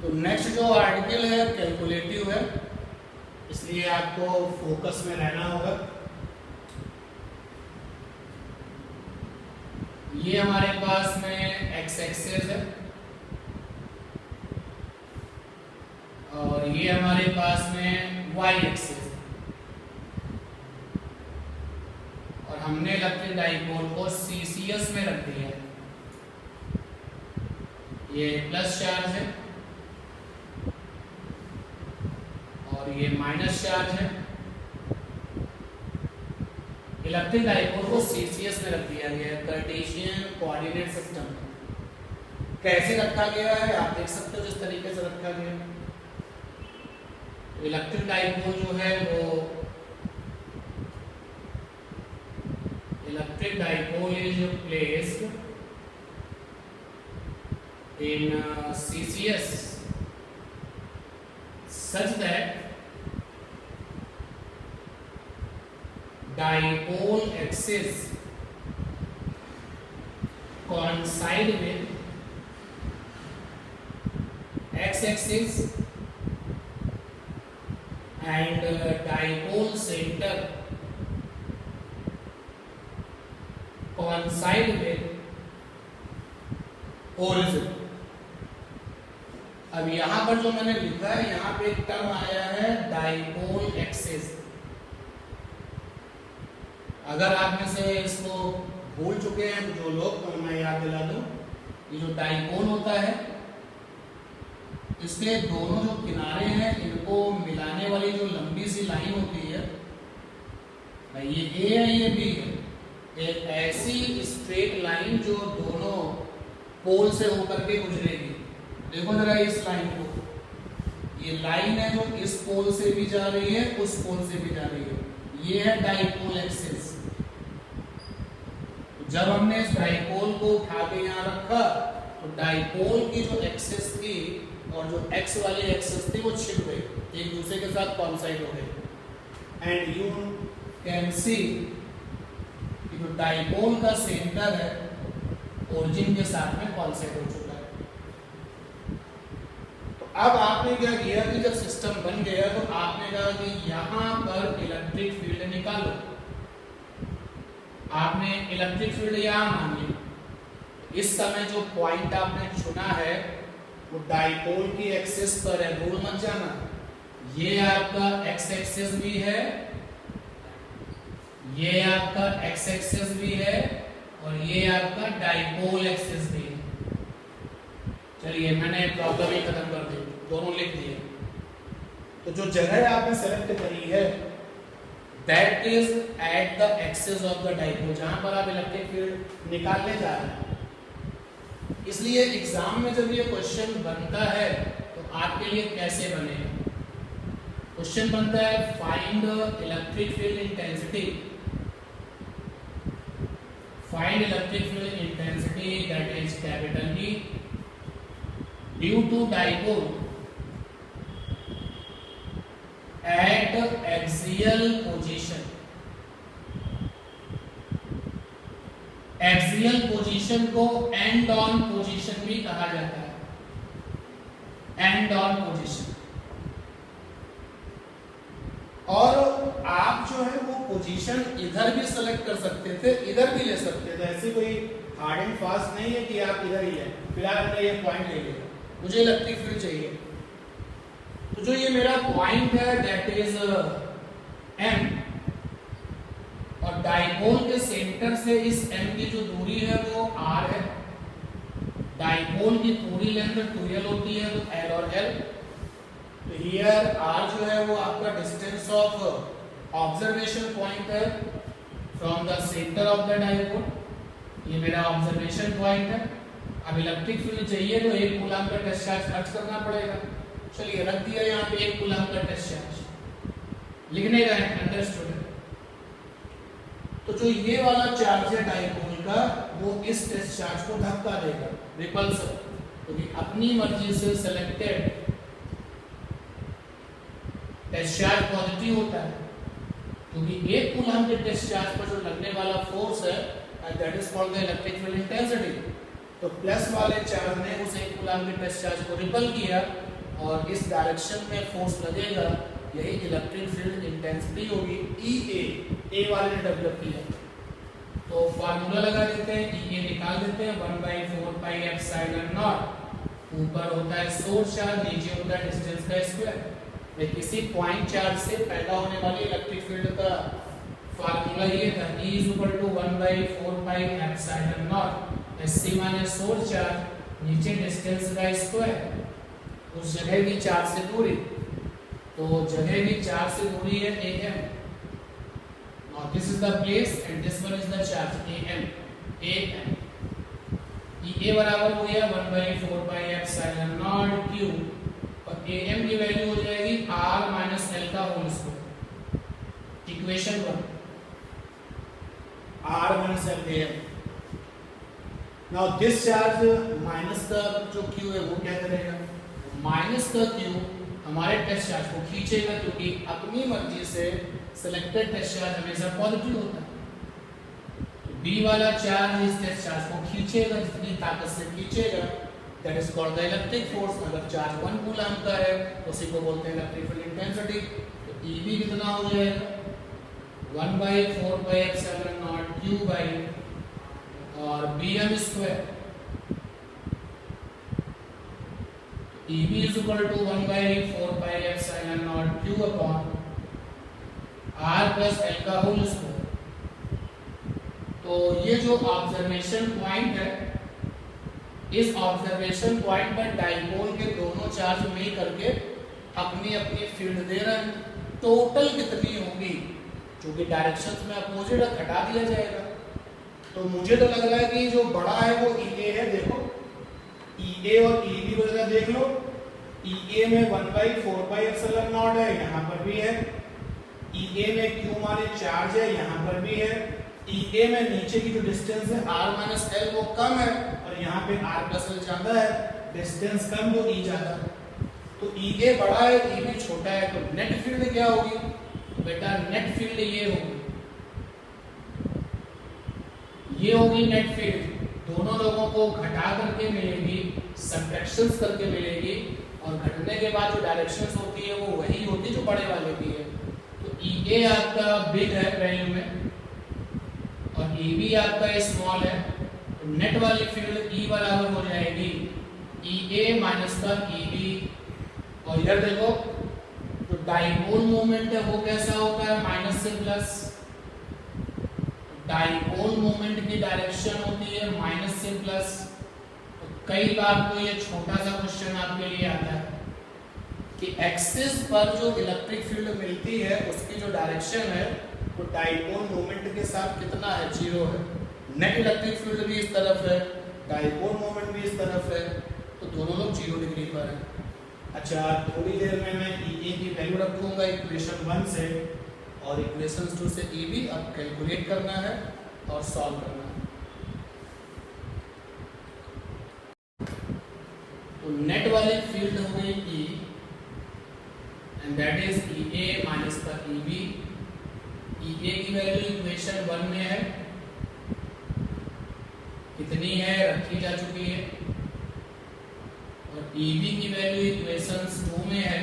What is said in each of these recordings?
तो नेक्स्ट जो आर्टिकल है कैलकुलेटिव है, इसलिए आपको फोकस में रहना होगा। ये हमारे पास में एक्स एक्सिस है और ये हमारे पास में वाई एक्सिस है, और हमने इलेक्ट्रिक डाइपोल को सीसीएस में रख दिया है। ये प्लस चार्ज है और ये माइनस चार्ज है। इलेक्ट्रिक डाइपोल को सीसीएस में रख दिया गया है, कार्टेशियन कोऑर्डिनेट सिस्टम। कैसे रखा गया है आप देख सकते हो, जिस तरीके से रखा गया है। इलेक्ट्रिक डाइपोल जो है वो electric dipole is placed in CCS such that dipole axis coincide with x-axis and dipole center coincide with origin। अब यहां पर जो मैंने लिखा है, यहां पे एक टर्म आया है डाइपोल एक्सिस। अगर आप में से इसको भूल चुके हैं जो लोग, तो मैं याद दिला दूं, ये जो डाइपोल होता है इसके दोनों जो किनारे हैं इनको मिलाने वाली जो लंबी सी लाइन होती है, ये ए है ये बी है, एक ऐसी स्ट्रेट लाइन जो दोनों पोल से होकर के गुजरेगी। देखो जरा इस लाइन को, ये लाइन है जो इस पोल से भी जा रही है उस पोल से भी जा रही है, ये है डाइपोल एक्सिस। जब हमने इस डाइपोल को उठा के यहाँ रखा तो डाइपोल की जो एक्सिस थी और जो एक्स वाली एक्सिस थी वो छिप गई, एक दूसरे के साथ कॉन्साइड हो गई। एंड यू कैन सी कि जो डाइपोल का सेंटर है ओरिजिन के साथ में कॉन्साइड हो चुका है। अब आपने क्या किया कि जब सिस्टम बन गया तो आपने कहा कि यहां पर इलेक्ट्रिक फील्ड निकालो। आपने इलेक्ट्रिक फील्ड यहां मानी, इस समय जो पॉइंट आपने चुना है वो डाइपोल की एक्सिस पर है, भूल मत जाना। ये आपका एक्स एक्सिस भी है, ये आपका एक्स एक्सिस भी है और ये आपका डाइपोल एक्सिस भी है। चलिए मैंने प्रॉब्लम ही खत्म कर दी, दोनों लिख दिए। तो जो जगह आपने सेलेक्ट करी है that is at the axis of the dipole, जहां पर आप इलेक्ट्रिक फील्ड निकालने जा रहे हैं। इसलिए एग्जाम में जब ये क्वेश्चन बनता है तो आपके लिए कैसे बनेगा? क्वेश्चन बनता है find electric field intensity, find electric field intensity that is capital E due to dipole at axial position। Axial position को एंड ऑन पोजीशन भी कहा जाता है, एंड ऑन पोजीशन। और आप जो है वो पोजीशन इधर भी सेलेक्ट कर सकते थे, इधर भी ले सकते थे, ऐसी कोई हार्ड एंड फास्ट नहीं है कि आप इधर ही है। फिलहाल हमने ये पॉइंट ले लिया, मुझे इलेक्ट्रिक फील्ड चाहिए, तो जो ये मेरा पॉइंट है दैट इज M, और डाइपोल के सेंटर से इस M की जो दूरी है वो R है। डाइपोल की पूरी लेंथ 2L होती है, तो L और L। तो हियर R जो है वो आपका डिस्टेंस ऑफ ऑब्जर्वेशन पॉइंट है from the centre of the dipole. ये मेरा ऑब्जर्वेशन पॉइंट है। अब इलेक्ट्रिक फील्ड चाहिए तो 1 कूलम का टेस्ट चार्ज खर्च करना पड़ेगा। चलिए रख दिया यहाँ पे 1 कूलम का टेस्ट चार्ज, लिखने का अंडरस्टूड। तो जो ये वाला चार्ज है डाइपोल का वो इस टेस्ट चार्ज को धक्का देगा, रिपल्सन, क्योंकि अपनी मर्जी से सिलेक्टेड टेस्ट चार्ज पॉजिटिव होता है, क्योंकि 1 कूलम के टेस्ट चार्ज पर जो लगने वाला फोर्स है that is called the electric field intensity. तो प्लस वाले चार्ज ने उस 1 कूलम के टेस्ट चार्ज को रिपल किया और इस डायरेक्शन में फोर्स लगेगा, यही इलेक्ट्रिक फील्ड इंटेंसिटी होगी ए वाले ने डेवलप किया। तो फार्मूला लगा देते हैं, ई निकाल देते हैं 1/4πε0। ऊपर होता है सोर्स चार्ज, नीचे होता है डिस्टेंस का स्क्वायर। किसी पॉइंट चार्ज से पैदा होने वाली इलेक्ट्रिक फील्ड का फार्मूला ये था, E = 1/4πε0। SC माने सोर्स चार्ज, नीचे डिस्टेंस का स्क्वायर, उस जगह की चार्ज से दूरी। तो जगह की चार्ज से दूरी है am। Now this is the place and this one is the charge am। EA बराबर हो गया 1/4πε0 q, और am की वैल्यू हो जाएगी r - l का whole square. Equation 1 r - l am। Now this charge minus का जो q है वो क्या करेगा, माइनस का q हमारे टेस्ट चार्ज को खींचेगा, क्योंकि अपनी मर्जी से सिलेक्टेड टेस्ट चार्ज हमेशा पॉजिटिव होता है। तो B वाला चार्ज इस टेस्ट चार्ज को खींचेगा, जितनी ताकत से खींचेगा, that is called the electric force. अगर चार्ज 1 कूलम का है तो उसी को बोलते हैं इलेक्ट्रिक फील्ड इंटेंसिटी। तो EB कितना हो जाएगा 1/4πε0 q बाई और bm square. EB = 1/4πε0 q upon r + l का होल स्क्वायर। तो ये जो ऑब्जर्वेशन पॉइंट है, इस ऑब्जर्वेशन पॉइंट पर डाइपोल के दोनों चार्ज मिल करके अपनी अपनी फील्ड दे रहे हैं। टोटल कितनी होगी, क्योंकि डायरेक्शंस में अपोजिट घटा दिया जाएगा। तो मुझे तो लग रहा है कि जो बड़ा है वो EA है। देखो EA और EB को जरा देख लो। EA में 1/4πε0 है, यहाँ पर भी है। EA में Q माने चार्ज है, यहाँ पर भी है। EA में नीचे की जो डिस्टेंस है r - l वो कम है, और यहाँ पे r + l ज्यादा है। डिस्टेंस कम तो E ज्यादा। तो EA बड़ा है, EB छोटा है, तो नेट फील्ड क्या होगी बेटा, नेट फील्ड ये होगी नेट फील्ड। दोनों लोगों को घटा करके मिलेगी, सबट्रैक्शंस करके मिलेगी, और घटने के बाद जो डायरेक्शंस होती है वो वही होती है जो बड़े वाले की है। तो EA आपका बिग है वैल्यू में, और EB आपका स्मॉल है। तो नेट वाली फील्ड E बराबर हो जाएगी EA - का EB। और इधर देखो जो डाइपोल मोमेंट है वो कैसा होता है, माइनस से प्लस। डाइपोल मोमेंट की डायरेक्शन होती है माइनस से प्लस। तो कई बार तो ये छोटा सा क्वेश्चन आपके लिए आता है कि एक्सिस पर जो इलेक्ट्रिक फील्ड मिलती है उसकी जो डायरेक्शन है वो डाइपोल मोमेंट के साथ कितना है, 0 है। नेट इलेक्ट्रिक फील्ड भी इस तरफ है, डाइपोल मोमेंट भी इस तरफ है, तो दोनों लोग 0 डिग्री पर है। अच्छा, थोड़ी देर में मैं EA की वैल्यू रखूंगा इक्वेशन 1 से, और इक्वेशन 2 से EB अब कैलकुलेट करना है और सॉल्व करना है। तो नेट वाली फील्ड हो गई E, and that is EA - का EB। EA की वैल्यू इक्वेशन 1 में है, कितनी है रखी जा चुकी है, और EB की वैल्यू इक्वेशन 2 में है,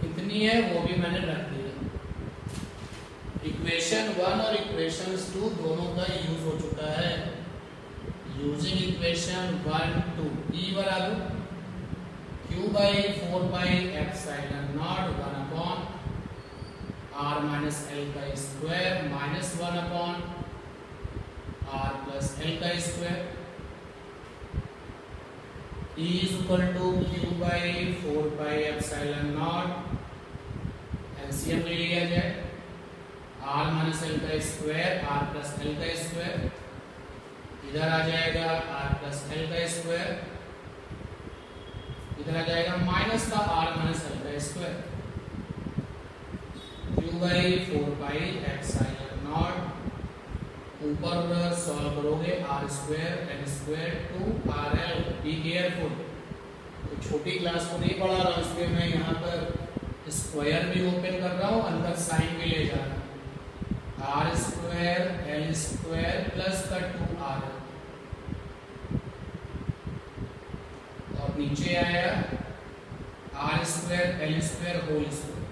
कितनी है वो भी मैंने रख दी है। इक्वेशन 1 और इक्वेशन 2 दोनों का यूज हो चुका है। यूजिंग इक्वेशन 1 2 E बराबर q/4πε0 1 अपॉन r - l का square minus 1 upon r + l का स्क्वायर। E = q/4πε0, एलसीएम ले लिया जाए, r - l का स्क्वायर r + l का स्क्वायर, इधर आ जाएगा r + l का स्क्वायर, इधर आ जाएगा माइनस का r - l का स्क्वायर। q/4πε0 ऊपर सॉल्व करोगे r² l² 2rl। Be careful, तो छोटी क्लास को नहीं पढ़ा रहा हूँ, इसलिए मैं यहाँ पर स्क्वायर भी ओपन कर रहा हूँ, अंदर साइन भी ले जा रहा हूँ। r² l² प्लस का 2rl, और नीचे आया R square L square whole square.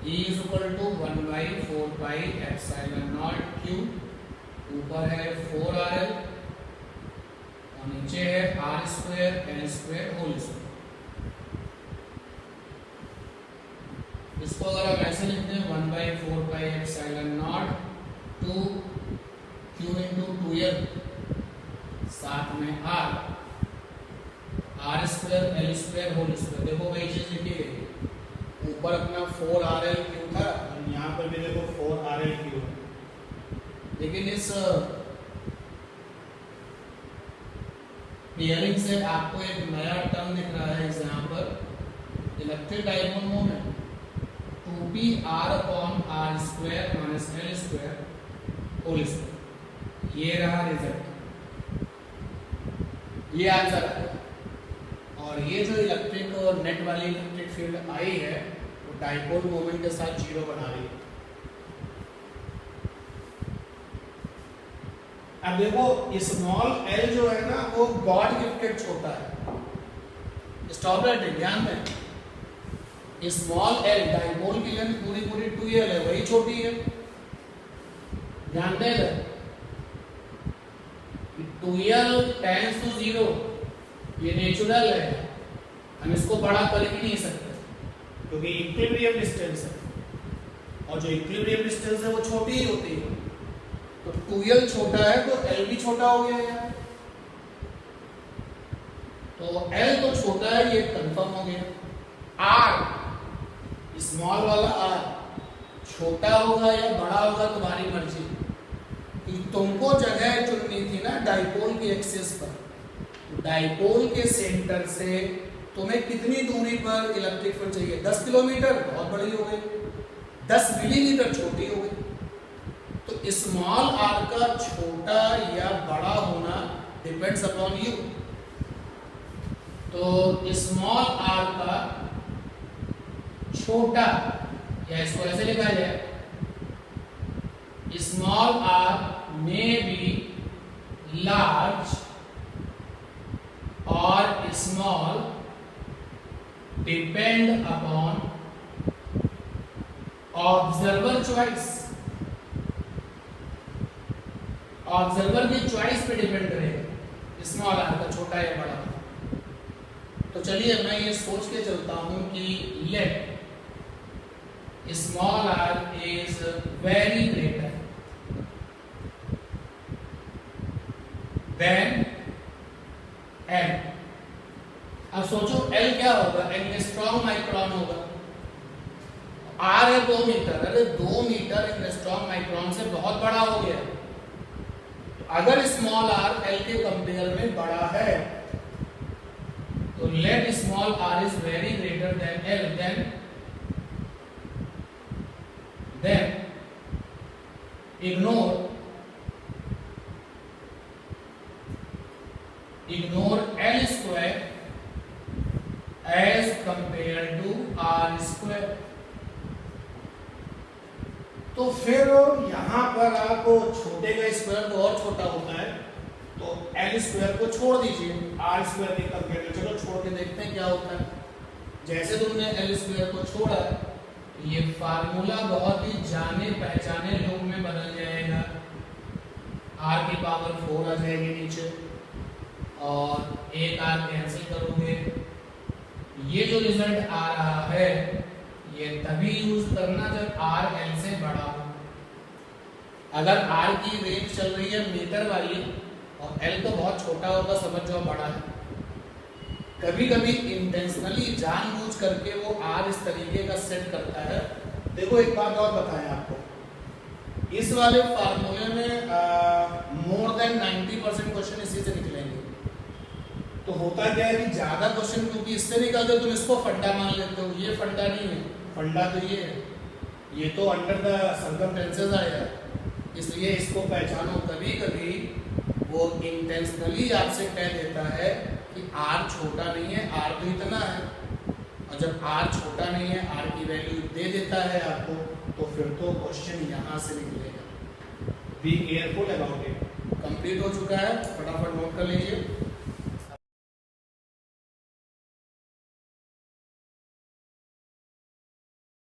E is equal to 1/4 pi epsilon naught Q, ऊपर है 4RL और नीचे है R square L square whole square. इसको अगर आप ऐसे लिखते हैं 1/4 pi epsilon naught 2 Q into 2L साथ में R square L square whole square. देखो वही चीज लिखी गई, ऊपर अपना 4RL क्यू था और यहाँ पर भी देखो 4RL क्यू है। लेकिन इस पेयरिंग से आपको एक नया टर्म दिख रहा है यहाँ पर, electric dipole moment 2pr/r square minus L square whole square. ये रहा रिजल्ट, ये आंसर है। और ये जो इलेक्ट्रिक और नेट वाली इलेक्ट्रिक फील्ड आई है वो डाइपोल मोमेंट के साथ 0 बना रही है। अब देखो स्मॉल एल जो है ना वो गॉड गिफ्टेड छोटा है। स्टॉप राइटिंग, ध्यान दें, स्मॉल एल डाइपोल की लेंथ पूरी 2L है, वही छोटी है। ध्यान दें 2L टेंड्स टू 0, ये नेचुरल है, हम इसको बड़ा कर ही नहीं सकते क्योंकि इक्विलिब्रियम डिस्टेंस है और जो इक्विलिब्रियम डिस्टेंस है वो छोटी ही होती है। तो 2L छोटा है तो L भी छोटा हो गया यार। तो L तो छोटा है, ये कंफर्म हो गया। R स्मॉल वाला R छोटा होगा या बड़ा होगा तुम्हारी मर्जी, तुमको जगह चुननी थी ना डाइपोल की एक्सिस पर। डाइपोल के सेंटर से तुम्हें कितनी दूरी पर इलेक्ट्रिक फील्ड चाहिए? 10 किलोमीटर, बहुत बड़ी हो गई। 10 मिलीमीटर, छोटी हो गई। तो स्मॉल आर का छोटा या बड़ा होना डिपेंड्स अपॉन यू। तो स्मॉल आर का छोटा, या इसको ऐसे लिखा जाए, स्मॉल आर में बी लार्ज और small depend upon observer choice. Observer की चॉइस पे डिपेंड करेगा स्मॉल आर का छोटा या बड़ा। तो चलिए मैं ये सोच के चलता हूं कि let small R is very greater than L. अब सोचो एल क्या होगा? एंगस्ट्रॉम माइक्रोन होगा। आर है 2 मीटर, अरे 2 मीटर एंगस्ट्रॉम माइक्रोन से बहुत बड़ा हो गया। अगर स्मॉल आर एल के कंपेयर में बड़ा है तो let small R is very greater than L, then ignore L square as compared to R square। तो फिर यहां पर आप छोटे का स्क्वायर तो और छोटा होता है, तो L स्क्वायर को छोड़ दीजिए R स्क्वायर के कंपेयर में। चलो छोड़ के देखते हैं क्या होता है। जैसे तुमने L स्क्वायर को छोड़ा, ये फार्मूला बहुत ही जाने पहचाने लोग में बदल जाएगा। R की पावर 4 आ जाएगी नीचे और एक R कैंसिल करोगे। ये जो रिजल्ट आ रहा है ये तभी यूज करना जब R L से बड़ा हो। अगर R की रेंज चल रही है मीटर वाली और L तो बहुत छोटा होगा, समझ जाओ बड़ा है। कभी कभी इंटेंशनली जानबूझ करके वो R इस तरीके का सेट करता है। देखो एक बात और बताएं आपको, इस वाले फार्मूले में मोर देन 90% क्वेश्चन इसी से निकलेंगे। तो होता क्या है कि ज्यादा क्वेश्चन क्योंकि इससे निकलते तुम इसको फंडा मान लेते हो। ये फंडा नहीं है, फंडा तो ये है, ये तो अंडर द सर्कमस्टेंसेस आया, इसलिए इसको पहचानो। कभी कभी वो इंटेंशनली आपसे कह देता है कि R छोटा नहीं है, R तो इतना है, और जब R छोटा नहीं है R की वैल्यू दे देता है आपको, तो फिर तो क्वेश्चन यहाँ से निकलेगा। Be careful about it. Complete हो चुका है, फटाफट नोट कर लीजिए।